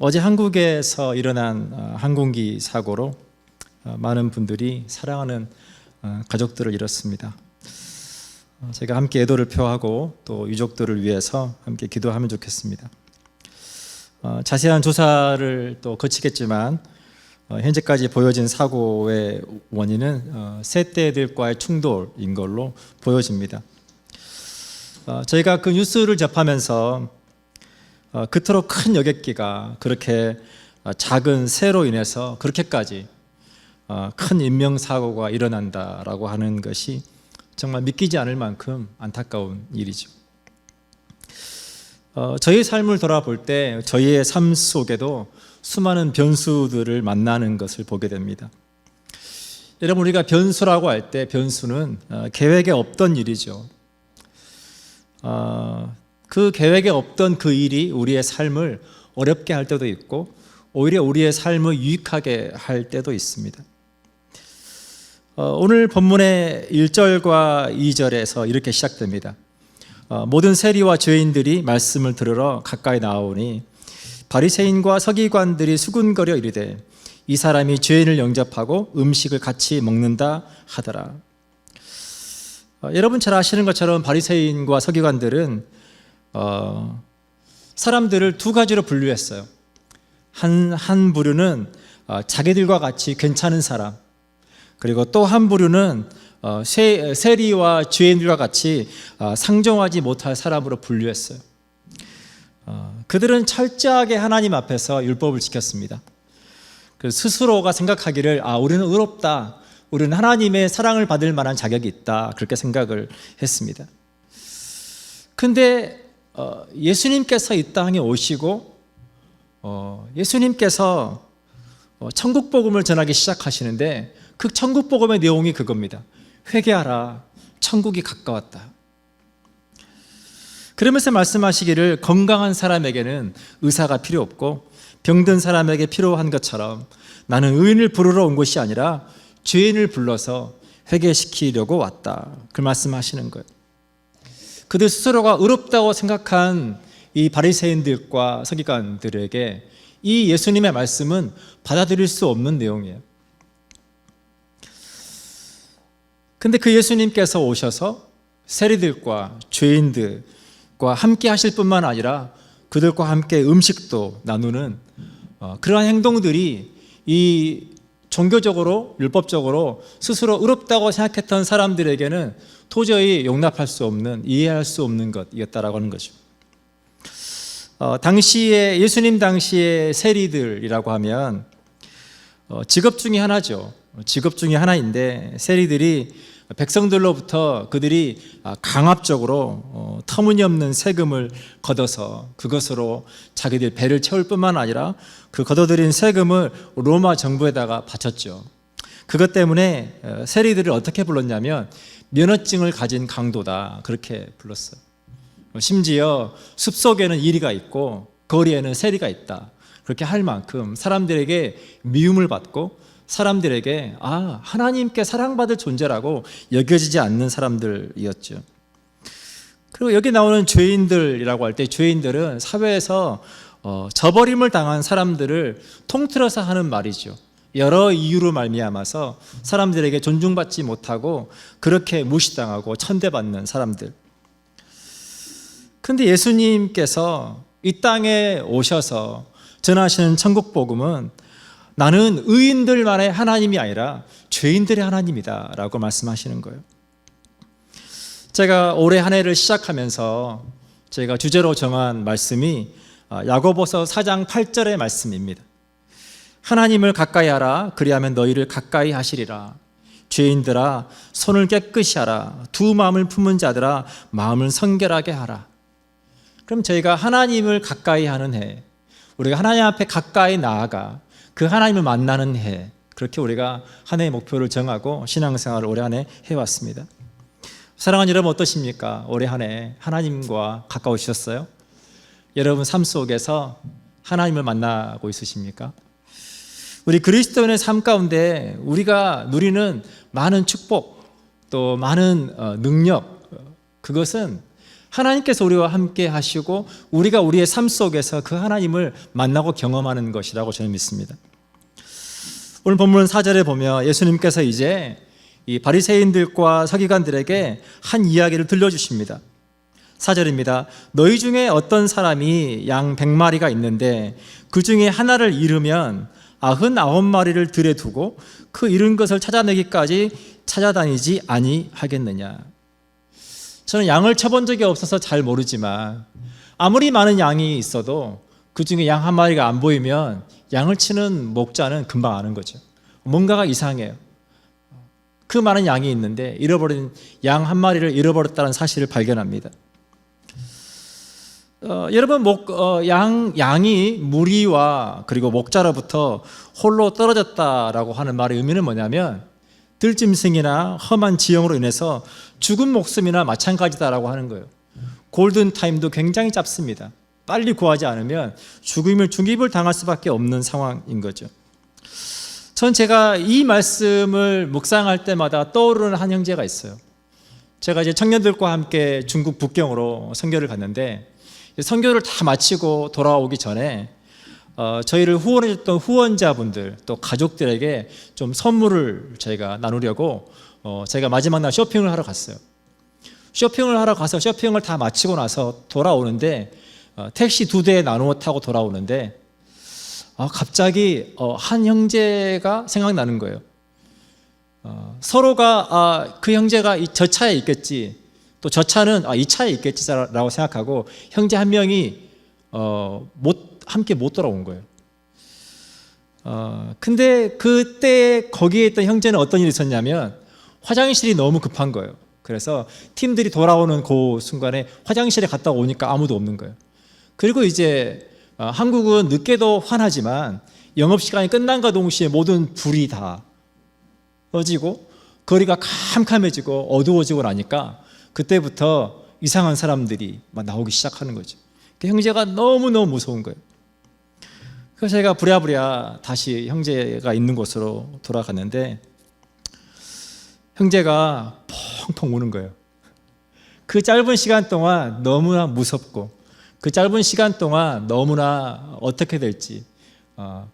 어제 한국에서 일어난 항공기 사고로 많은 분들이 사랑하는 가족들을 잃었습니다. 제가 함께 애도를 표하고 또 유족들을 위해서 함께 기도하면 좋겠습니다. 자세한 조사를 또 거치겠지만 현재까지 보여진 사고의 원인은 세대들과의 충돌인 걸로 보여집니다. 저희가 그 뉴스를 접하면서 그토록 큰 여객기가 그렇게 작은 새로 인해서 그렇게까지 큰 인명사고가 일어난다라고 하는 것이 정말 믿기지 않을 만큼 안타까운 일이죠. 저희의 삶을 돌아볼 때 저희의 삶 속에도 수많은 변수들을 만나는 것을 보게 됩니다. 여러분, 우리가 변수라고 할 때 변수는 계획에 없던 일이죠. 그 계획에 없던 그 일이 우리의 삶을 어렵게 할 때도 있고 오히려 우리의 삶을 유익하게 할 때도 있습니다. 오늘 본문의 1절과 2절에서 이렇게 시작됩니다. 모든 세리와 죄인들이 말씀을 들으러 가까이 나오니 바리새인과 서기관들이 수군거려 이르되 이 사람이 죄인을 영접하고 음식을 같이 먹는다 하더라. 여러분 잘 아시는 것처럼 바리새인과 서기관들은 사람들을 두 가지로 분류했어요. 한 부류는 자기들과 같이 괜찮은 사람, 그리고 또 한 부류는 세리와 죄인들과 같이 상종하지 못할 사람으로 분류했어요. 그들은 철저하게 하나님 앞에서 율법을 지켰습니다. 스스로가 생각하기를 우리는 의롭다, 우리는 하나님의 사랑을 받을 만한 자격이 있다, 그렇게 생각을 했습니다. 근데 예수님께서 이 땅에 오시고 예수님께서 천국 복음을 전하기 시작하시는데 그 천국 복음의 내용이 그겁니다. 회개하라, 천국이 가까웠다. 그러면서 말씀하시기를 건강한 사람에게는 의사가 필요 없고 병든 사람에게 필요한 것처럼 나는 의인을 부르러 온 것이 아니라 죄인을 불러서 회개시키려고 왔다, 그 말씀하시는 거예요. 그들 스스로가 의롭다고 생각한 이 바리새인들과 서기관들에게 이 예수님의 말씀은 받아들일 수 없는 내용이에요. 근데 그 예수님께서 오셔서 세리들과 죄인들과 함께 하실 뿐만 아니라 그들과 함께 음식도 나누는 그러한 행동들이 이 종교적으로 율법적으로 스스로 의롭다고 생각했던 사람들에게는 도저히 용납할 수 없는, 이해할 수 없는 것이었다라고 하는 거죠. 당시에 예수님 당시의 세리들이라고 하면 직업 중에 하나죠. 직업 중에 하나인데 세리들이 백성들로부터 그들이 강압적으로 터무니없는 세금을 걷어서 그것으로 자기들 배를 채울 뿐만 아니라 그 걷어들인 세금을 로마 정부에다가 바쳤죠. 그것 때문에 세리들을 어떻게 불렀냐면 면허증을 가진 강도다, 그렇게 불렀어요. 심지어 숲속에는 이리가 있고 거리에는 세리가 있다, 그렇게 할 만큼 사람들에게 미움을 받고 사람들에게 하나님께 사랑받을 존재라고 여겨지지 않는 사람들이었죠. 그리고 여기 나오는 죄인들이라고 할 때 죄인들은 사회에서 저버림을 당한 사람들을 통틀어서 하는 말이죠. 여러 이유로 말미암아서 사람들에게 존중받지 못하고 그렇게 무시당하고 천대받는 사람들. 근데 예수님께서 이 땅에 오셔서 전하시는 천국 복음은 나는 의인들만의 하나님이 아니라 죄인들의 하나님이다 라고 말씀하시는 거예요. 제가 올해 한 해를 시작하면서 제가 주제로 정한 말씀이 야고보서 4장 8절의 말씀입니다. 하나님을 가까이 하라, 그리하면 너희를 가까이 하시리라. 죄인들아 손을 깨끗이 하라, 두 마음을 품은 자들아 마음을 성결하게 하라. 그럼 저희가 하나님을 가까이 하는 해, 우리가 하나님 앞에 가까이 나아가 그 하나님을 만나는 해, 그렇게 우리가 한 해의 목표를 정하고 신앙생활을 올해 한 해 해왔습니다. 사랑하는 여러분, 어떠십니까? 올해 한 해 하나님과 가까우셨어요? 여러분 삶 속에서 하나님을 만나고 있으십니까? 우리 그리스도인의 삶 가운데 우리가 누리는 많은 축복, 또 많은 능력, 그것은 하나님께서 우리와 함께 하시고 우리가 우리의 삶 속에서 그 하나님을 만나고 경험하는 것이라고 저는 믿습니다. 오늘 본문 4절에 보면 예수님께서 이제 이 바리새인들과 서기관들에게 한 이야기를 들려주십니다. 4절입니다. 너희 중에 어떤 사람이 양 100마리가 있는데 그 중에 하나를 잃으면 99마리를 들에 두고 그 잃은 것을 찾아내기까지 찾아다니지 아니하겠느냐. 저는 양을 쳐본 적이 없어서 잘 모르지만 아무리 많은 양이 있어도 그 중에 양 한 마리가 안 보이면 양을 치는 목자는 금방 아는 거죠. 뭔가가 이상해요. 그 많은 양이 있는데 잃어버린 양 한 마리를 잃어버렸다는 사실을 발견합니다. 여러분, 양이 무리와 그리고 목자로부터 홀로 떨어졌다라고 하는 말의 의미는 뭐냐면 들짐승이나 험한 지형으로 인해서 죽은 목숨이나 마찬가지다라고 하는 거예요. 골든타임도 굉장히 짧습니다. 빨리 구하지 않으면 중입을 당할 수밖에 없는 상황인 거죠. 전 제가 이 말씀을 묵상할 때마다 떠오르는 한 형제가 있어요. 제가 이제 청년들과 함께 중국 북경으로 선교를 갔는데 선교를 다 마치고 돌아오기 전에 저희를 후원해줬던 후원자분들 또 가족들에게 좀 선물을 저희가 나누려고 제가 마지막 날 쇼핑을 하러 갔어요. 쇼핑을 하러 가서 쇼핑을 다 마치고 나서 돌아오는데 택시 2대에 나누어 타고 돌아오는데 갑자기 한 형제가 생각나는 거예요. 서로가 그 형제가 저 차에 있겠지, 또 저 차는 이 차에 있겠지라고 생각하고 형제 한 명이 함께 못 돌아온 거예요. 근데 그때 거기에 있던 형제는 어떤 일이 있었냐면 화장실이 너무 급한 거예요. 그래서 팀들이 돌아오는 그 순간에 화장실에 갔다 오니까 아무도 없는 거예요. 그리고 이제 한국은 늦게도 환하지만 영업시간이 끝난과 동시에 모든 불이 다 꺼지고 거리가 캄캄해지고 어두워지고 나니까 그때부터 이상한 사람들이 막 나오기 시작하는 거죠. 그 형제가 너무너무 무서운 거예요. 그래서 제가 부랴부랴 다시 형제가 있는 곳으로 돌아갔는데 형제가 펑펑 우는 거예요. 그 짧은 시간 동안 너무나 무섭고 그 짧은 시간 동안 너무나 어떻게 될지,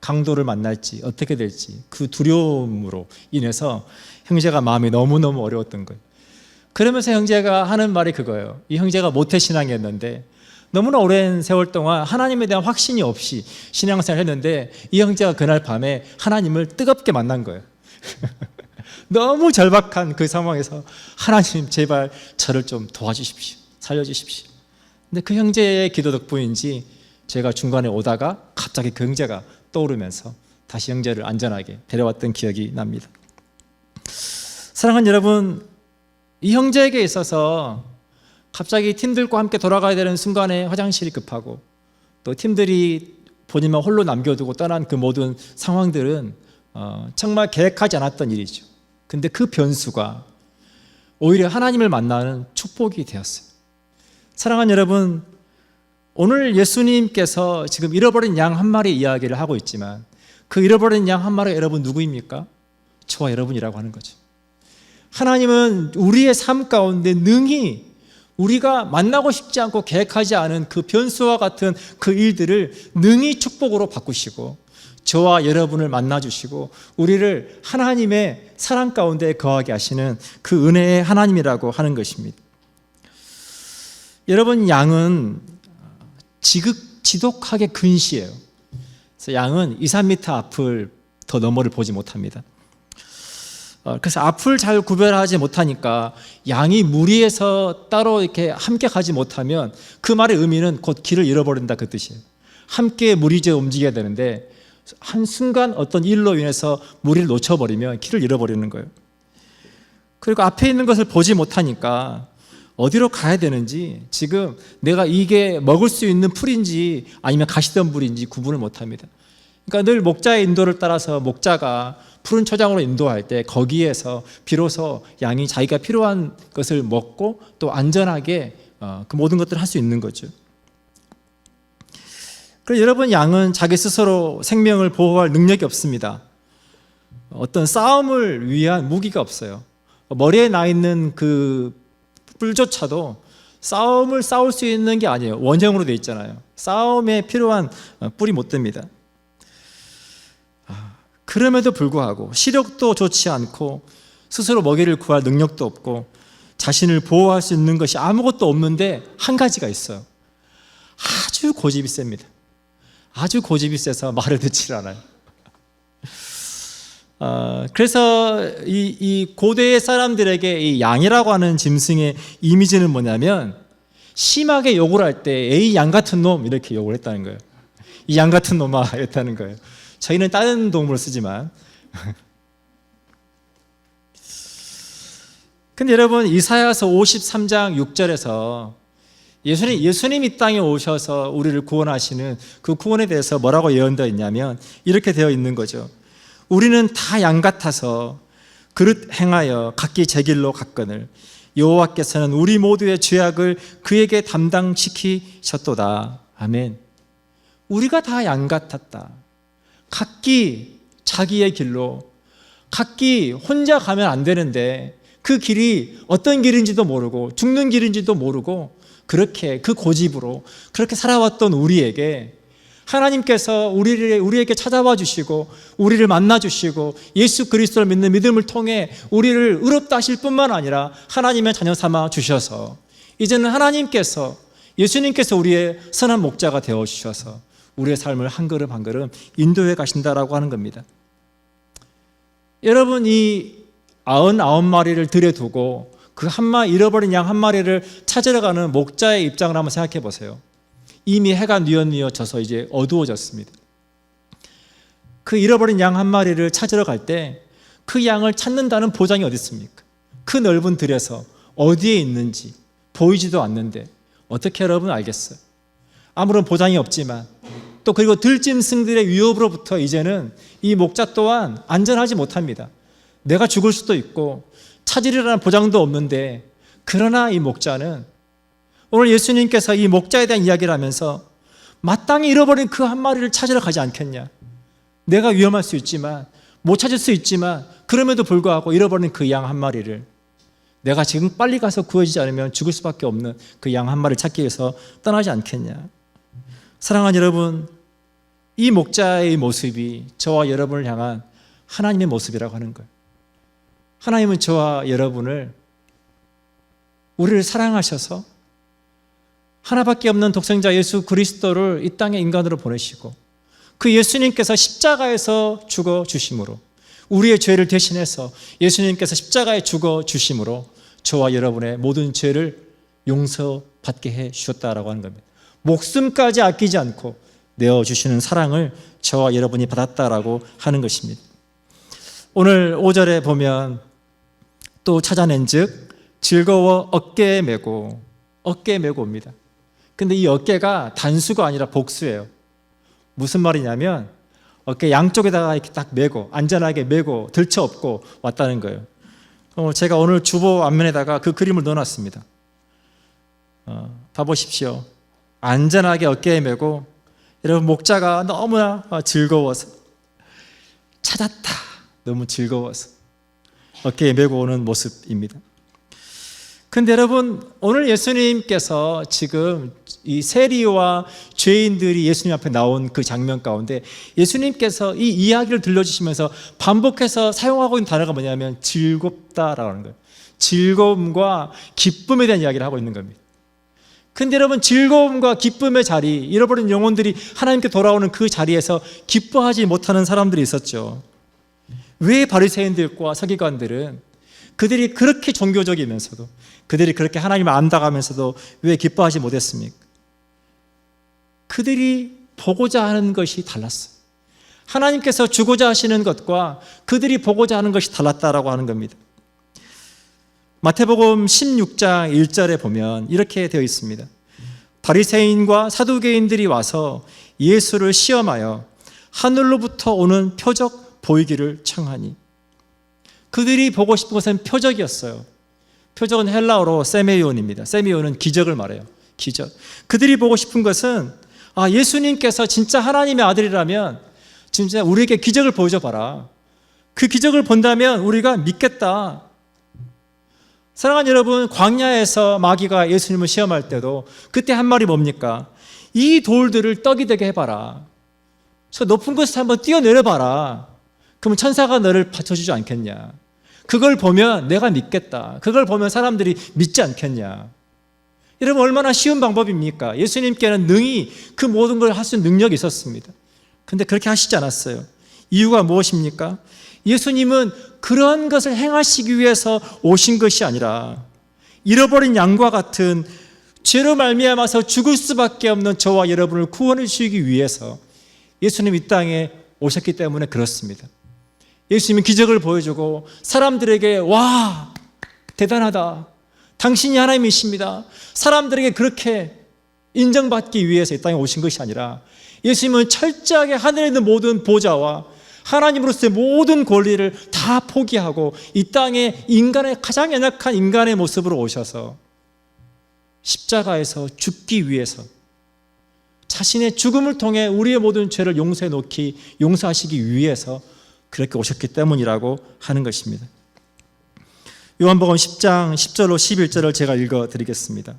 강도를 만날지 어떻게 될지 그 두려움으로 인해서 형제가 마음이 너무너무 어려웠던 거예요. 그러면서 형제가 하는 말이 그거예요. 이 형제가 모태신앙이었는데 너무나 오랜 세월 동안 하나님에 대한 확신이 없이 신앙생활을 했는데 이 형제가 그날 밤에 하나님을 뜨겁게 만난 거예요. 너무 절박한 그 상황에서 하나님 제발 저를 좀 도와주십시오, 살려주십시오. 근데 그 형제의 기도 덕분인지 제가 중간에 오다가 갑자기 그 형제가 떠오르면서 다시 형제를 안전하게 데려왔던 기억이 납니다. 사랑하는 여러분, 이 형제에게 있어서 갑자기 팀들과 함께 돌아가야 되는 순간에 화장실이 급하고 또 팀들이 본인만 홀로 남겨두고 떠난 그 모든 상황들은 정말 계획하지 않았던 일이죠. 근데 그 변수가 오히려 하나님을 만나는 축복이 되었어요. 사랑하는 여러분, 오늘 예수님께서 지금 잃어버린 양 한 마리 이야기를 하고 있지만 그 잃어버린 양 한 마리가 여러분 누구입니까? 저와 여러분이라고 하는 거죠. 하나님은 우리의 삶 가운데 능히 우리가 만나고 싶지 않고 계획하지 않은 그 변수와 같은 그 일들을 능히 축복으로 바꾸시고 저와 여러분을 만나주시고 우리를 하나님의 사랑 가운데 거하게 하시는 그 은혜의 하나님이라고 하는 것입니다. 여러분, 양은 지독하게 근시해요. 그래서 양은 2, 3m 앞을 더 너머를 보지 못합니다. 그래서 앞을 잘 구별하지 못하니까 양이 무리해서 따로 이렇게 함께 가지 못하면 그 말의 의미는 곧 길을 잃어버린다 그 뜻이에요. 함께 무리지어 움직여야 되는데 한순간 어떤 일로 인해서 무리를 놓쳐버리면 길을 잃어버리는 거예요. 그리고 앞에 있는 것을 보지 못하니까 어디로 가야 되는지 지금 내가 이게 먹을 수 있는 풀인지 아니면 가시덤불인지 구분을 못합니다. 그러니까 늘 목자의 인도를 따라서 목자가 푸른 초장으로 인도할 때 거기에서 비로소 양이 자기가 필요한 것을 먹고 또 안전하게 그 모든 것들을 할 수 있는 거죠. 그래서 여러분, 양은 자기 스스로 생명을 보호할 능력이 없습니다. 어떤 싸움을 위한 무기가 없어요. 머리에 나 있는 그 뿔조차도 싸움을 싸울 수 있는 게 아니에요. 원형으로 되어 있잖아요. 싸움에 필요한 뿔이 못 듭니다. 그럼에도 불구하고 시력도 좋지 않고 스스로 먹이를 구할 능력도 없고 자신을 보호할 수 있는 것이 아무것도 없는데 한 가지가 있어요. 아주 고집이 셉니다. 아주 고집이 세서 말을 듣질 않아요. 그래서 이 고대의 사람들에게 이 양이라고 하는 짐승의 이미지는 뭐냐면 심하게 욕을 할 때 에이 양 같은 놈 이렇게 욕을 했다는 거예요. 이 양 같은 놈아 했다는 거예요. 저희는 다른 동물을 쓰지만 근데 여러분 이사야서 53장 6절에서 예수님 이 땅에 오셔서 우리를 구원하시는 그 구원에 대해서 뭐라고 예언되어 있냐면 이렇게 되어 있는 거죠. 우리는 다 양 같아서 그릇 행하여 각기 제 길로 갔거늘 여호와께서는 우리 모두의 죄악을 그에게 담당시키셨도다. 아멘. 우리가 다 양 같았다. 각기 자기의 길로, 각기 혼자 가면 안 되는데 그 길이 어떤 길인지도 모르고 죽는 길인지도 모르고 그렇게 그 고집으로 그렇게 살아왔던 우리에게 하나님께서 우리에게 찾아와 주시고 우리를 만나 주시고 예수 그리스도를 믿는 믿음을 통해 우리를 의롭다 하실 뿐만 아니라 하나님의 자녀 삼아 주셔서 이제는 하나님께서 예수님께서 우리의 선한 목자가 되어 주셔서 우리의 삶을 한 걸음 한 걸음 인도해 가신다라고 하는 겁니다. 여러분 이 99마리를 들여 두고 그 잃어버린 양 한 마리를 찾으러 가는 목자의 입장을 한번 생각해 보세요. 이미 해가 뉘어져서 이제 어두워졌습니다. 그 잃어버린 양 한 마리를 찾으러 갈 때 그 양을 찾는다는 보장이 어디 있습니까? 그 넓은 들에서 어디에 있는지 보이지도 않는데 어떻게 여러분 알겠어요? 아무런 보장이 없지만 또 그리고 들짐승들의 위협으로부터 이제는 이 목자 또한 안전하지 못합니다. 내가 죽을 수도 있고 찾으리라는 보장도 없는데 그러나 이 목자는 오늘 예수님께서 이 목자에 대한 이야기를 하면서 마땅히 잃어버린 그 한 마리를 찾으러 가지 않겠냐. 내가 위험할 수 있지만 못 찾을 수 있지만 그럼에도 불구하고 잃어버린 그 양 한 마리를 내가 지금 빨리 가서 구해지지 않으면 죽을 수밖에 없는 그 양 한 마리를 찾기 위해서 떠나지 않겠냐. 사랑하는 여러분, 이 목자의 모습이 저와 여러분을 향한 하나님의 모습이라고 하는 거예요. 하나님은 저와 여러분을 우리를 사랑하셔서 하나밖에 없는 독생자 예수 그리스도를 이 땅에 인간으로 보내시고 그 예수님께서 십자가에서 죽어 주심으로 우리의 죄를 대신해서 예수님께서 십자가에 죽어 주심으로 저와 여러분의 모든 죄를 용서받게 해 주셨다라고 하는 겁니다. 목숨까지 아끼지 않고 내어주시는 사랑을 저와 여러분이 받았다라고 하는 것입니다. 오늘 5절에 보면 또 찾아낸 즉 즐거워 어깨에 메고 옵니다. 근데 이 어깨가 단수가 아니라 복수예요. 무슨 말이냐면 어깨 양쪽에다가 이렇게 딱 메고 안전하게 메고 들쳐업고 왔다는 거예요. 제가 오늘 주보 앞면에다가 그 그림을 넣어놨습니다. 봐보십시오. 안전하게 어깨에 메고 여러분 목자가 너무나 즐거워서 찾았다. 너무 즐거워서 어깨에 메고 오는 모습입니다. 근데 여러분 오늘 예수님께서 지금 이 세리와 죄인들이 예수님 앞에 나온 그 장면 가운데 예수님께서 이 이야기를 들려주시면서 반복해서 사용하고 있는 단어가 뭐냐면 즐겁다라고 하는 거예요. 즐거움과 기쁨에 대한 이야기를 하고 있는 겁니다. 근데 여러분 즐거움과 기쁨의 자리, 잃어버린 영혼들이 하나님께 돌아오는 그 자리에서 기뻐하지 못하는 사람들이 있었죠. 왜 바리새인들과 서기관들은 그들이 그렇게 종교적이면서도 그들이 그렇게 하나님을 안다고 하면서도 왜 기뻐하지 못했습니까? 그들이 보고자 하는 것이 달랐어요. 하나님께서 주고자 하시는 것과 그들이 보고자 하는 것이 달랐다라고 하는 겁니다. 마태복음 16장 1절에 보면 이렇게 되어 있습니다. 바리새인과 사두개인들이 와서 예수를 시험하여 하늘로부터 오는 표적 보이기를 청하니 그들이 보고 싶은 것은 표적이었어요. 표적은 헬라어로 세메이온입니다. 세메이온은 기적을 말해요. 기적. 그들이 보고 싶은 것은 예수님께서 진짜 하나님의 아들이라면 진짜 우리에게 기적을 보여줘 봐라. 그 기적을 본다면 우리가 믿겠다. 사랑하는 여러분, 광야에서 마귀가 예수님을 시험할 때도 그때 한 말이 뭡니까? 이 돌들을 떡이 되게 해봐라. 저 높은 곳에서 한번 뛰어내려봐라. 그러면 천사가 너를 받쳐주지 않겠냐. 그걸 보면 내가 믿겠다. 그걸 보면 사람들이 믿지 않겠냐. 여러분, 얼마나 쉬운 방법입니까? 예수님께는 능히 그 모든 걸 할 수 있는 능력이 있었습니다. 그런데 그렇게 하시지 않았어요. 이유가 무엇입니까? 예수님은 그런 것을 행하시기 위해서 오신 것이 아니라 잃어버린 양과 같은 죄로 말미암아서 죽을 수밖에 없는 저와 여러분을 구원해 주시기 위해서 예수님 이 땅에 오셨기 때문에 그렇습니다. 예수님은 기적을 보여주고 사람들에게 와, 대단하다. 당신이 하나님이십니다. 사람들에게 그렇게 인정받기 위해서 이 땅에 오신 것이 아니라 예수님은 철저하게 하늘에 있는 모든 보좌와 하나님으로서의 모든 권리를 다 포기하고 이 땅에 인간의 가장 연약한 인간의 모습으로 오셔서 십자가에서 죽기 위해서 자신의 죽음을 통해 우리의 모든 죄를 용서해 놓기, 용서하시기 위해서 그렇게 오셨기 때문이라고 하는 것입니다. 요한복음 10장 10절로 11절을 제가 읽어드리겠습니다.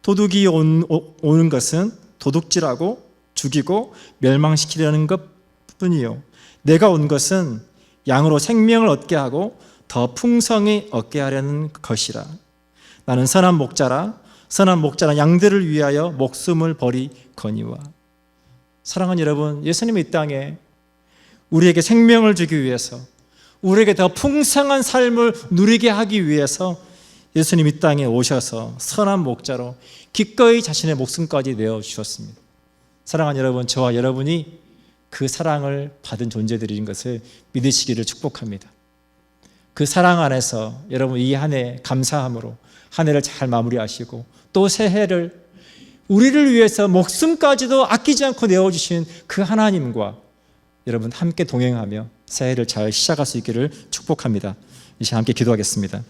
도둑이 오는 것은 도둑질하고 죽이고 멸망시키려는 것뿐이요, 내가 온 것은 양으로 생명을 얻게 하고 더 풍성히 얻게 하려는 것이라. 나는 선한 목자라. 선한 목자는 양들을 위하여 목숨을 버리거니와. 사랑하는 여러분, 예수님이 이 땅에 우리에게 생명을 주기 위해서, 우리에게 더 풍성한 삶을 누리게 하기 위해서 예수님 이 땅에 오셔서 선한 목자로 기꺼이 자신의 목숨까지 내어주셨습니다. 사랑하는 여러분, 저와 여러분이 그 사랑을 받은 존재들인 것을 믿으시기를 축복합니다. 그 사랑 안에서 여러분 이 한 해 감사함으로 한 해를 잘 마무리하시고 또 새해를 우리를 위해서 목숨까지도 아끼지 않고 내어주신 그 하나님과 여러분 함께 동행하며 새해를 잘 시작할 수 있기를 축복합니다. 이 시간 함께 기도하겠습니다.